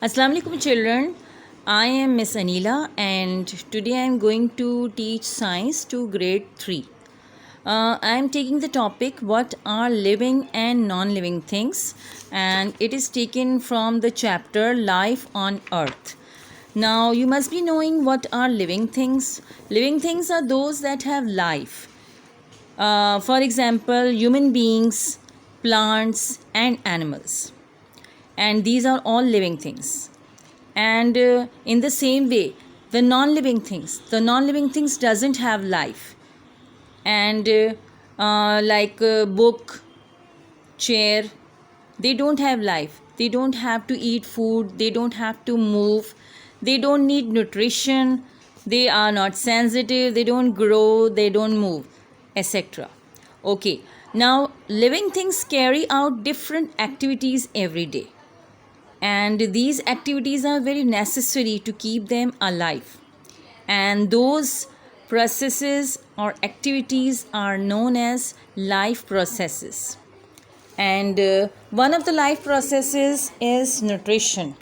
Assalamu alaikum children. I am Miss Anila and today I am going to teach science to grade 3. I am taking the topic what are living and non-living things, and it is taken from the chapter Life on Earth. Now you must be knowing what are living things. Living things are those that have life. For example, human beings, plants and animals, and these are all living things. And in the same way, the non-living things doesn't have life. And like a book, chair, they don't have life. They don't have to eat food, they don't have to move, they don't need nutrition, they are not sensitive, they don't grow, they don't move, etc. Okay, now living things carry out different activities every day, and these activities are very necessary to keep them alive, and those processes or activities are known as life processes. And one of the life processes is nutrition.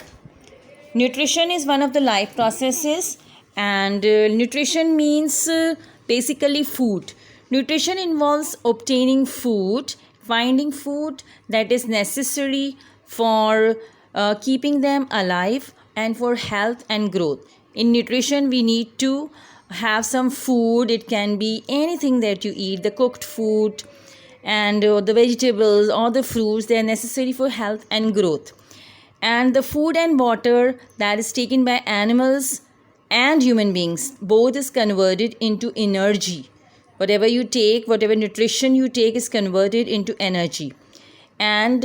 Nutrition is one of the life processes, and nutrition means basically food. Nutrition involves obtaining food, finding food that is necessary for keeping them alive and for health and growth. In nutrition, we need to have some food. It can be anything that you eat, the cooked food and the vegetables or the fruits. They are necessary for health and growth. And the food and water that is taken by animals and human beings, both is converted into energy. Whatever you take, whatever nutrition you take is converted into energy. And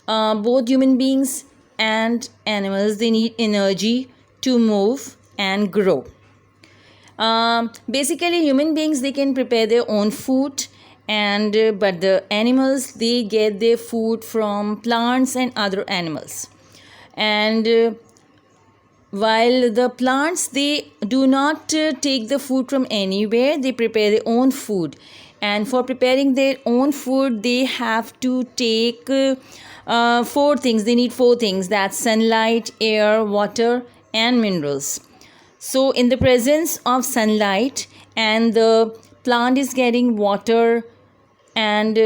both human beings and animals, they need energy to move and grow. Basically, human beings, they can prepare their own food, and but the animals, they get their food from plants and other animals. And while the plants, they do not take the food from anywhere, they prepare their own food, and for preparing their own food they have to take four things. They need four things, that's sunlight, air, water and minerals. So in the presence of sunlight, and the plant is getting water and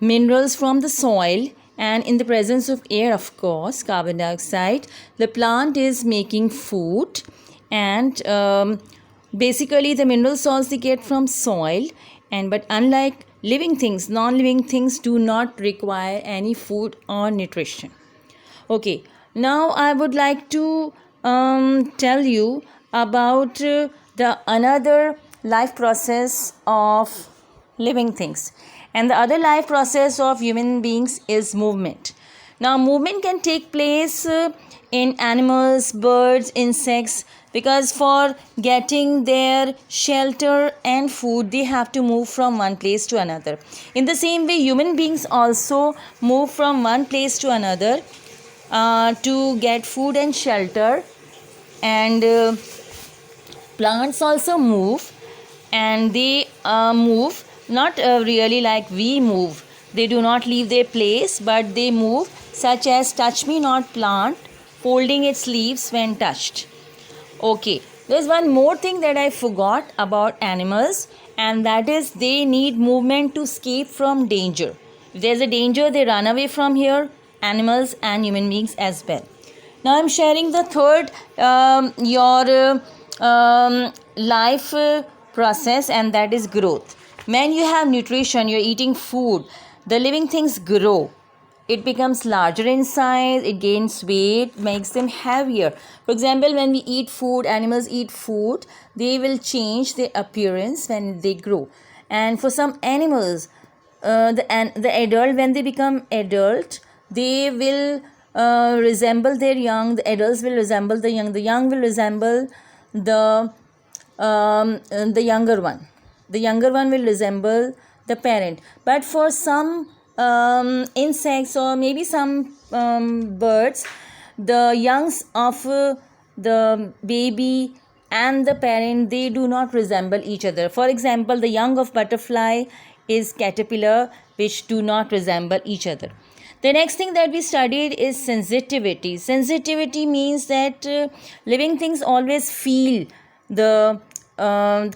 minerals from the soil, and in the presence of air, of course, carbon dioxide, the plant is making food. And basically the mineral salts they get from soil. And but unlike living things, non-living things do not require any food or nutrition. Okay, now I would like to tell you about the another life process of living things. And the other life process of human beings is movement. Now movement can take place in animals, birds, insects, because for getting their shelter and food they have to move from one place to another. In the same way, human beings also move from one place to another to get food and shelter. And plants also move, and they move not really like we move. They do not leave their place, but they move, such as touch me not plant folding its leaves when touched. Okay, there's one more thing that I forgot about animals, and that is they need movement to escape from danger. If there's a danger, they run away from here, animals and human beings as well. Now I'm sharing the third life process, and that is growth. When you have nutrition, you're eating food, the living things grow. It becomes larger in size, it gains weight, makes them heavier. For example, when we eat food, animals eat food, they will change their appearance when they grow. And for some animals, the adult, when they become adult, they will resemble their young. The adults will resemble the young will resemble the younger one. The younger one will resemble the parent. But for some insects or maybe some birds, the youngs of the baby and the parent, they do not resemble each other. For example, the young of butterfly is caterpillar, which do not resemble each other. The next thing that we studied is sensitivity. Sensitivity means that living things always feel the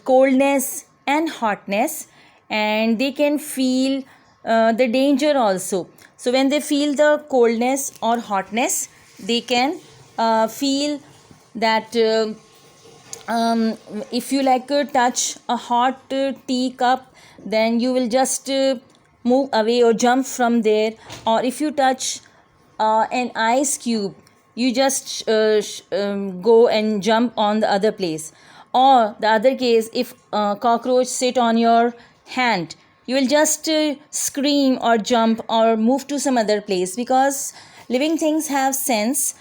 coldness and hotness, and they can feel the danger also. So when they feel the coldness or hotness, they can feel that if you like touch a hot tea cup, then you will just move away or jump from there. Or if you touch an ice cube, you just go and jump on the other place. Or the other case, if cockroach sit on your hand, you will just scream or jump or move to some other place, because living things have sense,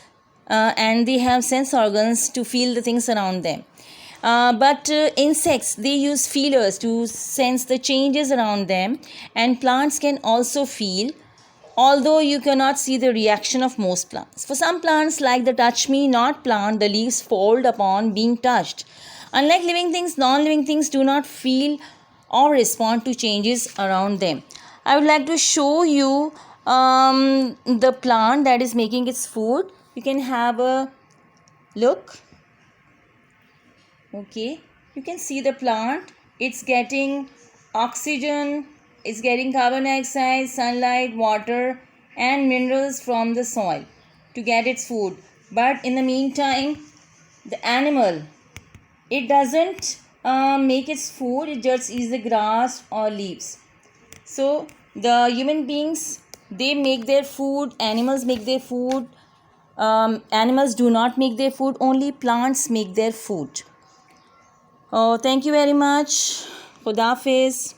and they have sense organs to feel the things around them. But insects, they use feelers to sense the changes around them, and plants can also feel, although you cannot see the reaction of most plants. For some plants, like the touch me not plant, the leaves fold upon being touched. Unlike living things, non-living things do not feel or respond to changes around them. I would like to show you the plant that is making its food. You can have a look. Okay, you can see the plant. It's getting oxygen, it's getting carbon dioxide, sunlight, water and minerals from the soil to get its food. But in the meantime, the animal, it doesn't make its food, it just eats the grass or leaves. So the human beings, they make their food, animals make their food. Animals do not make their food, only plants make their food. Oh, thank you very much. Khuda Hafiz.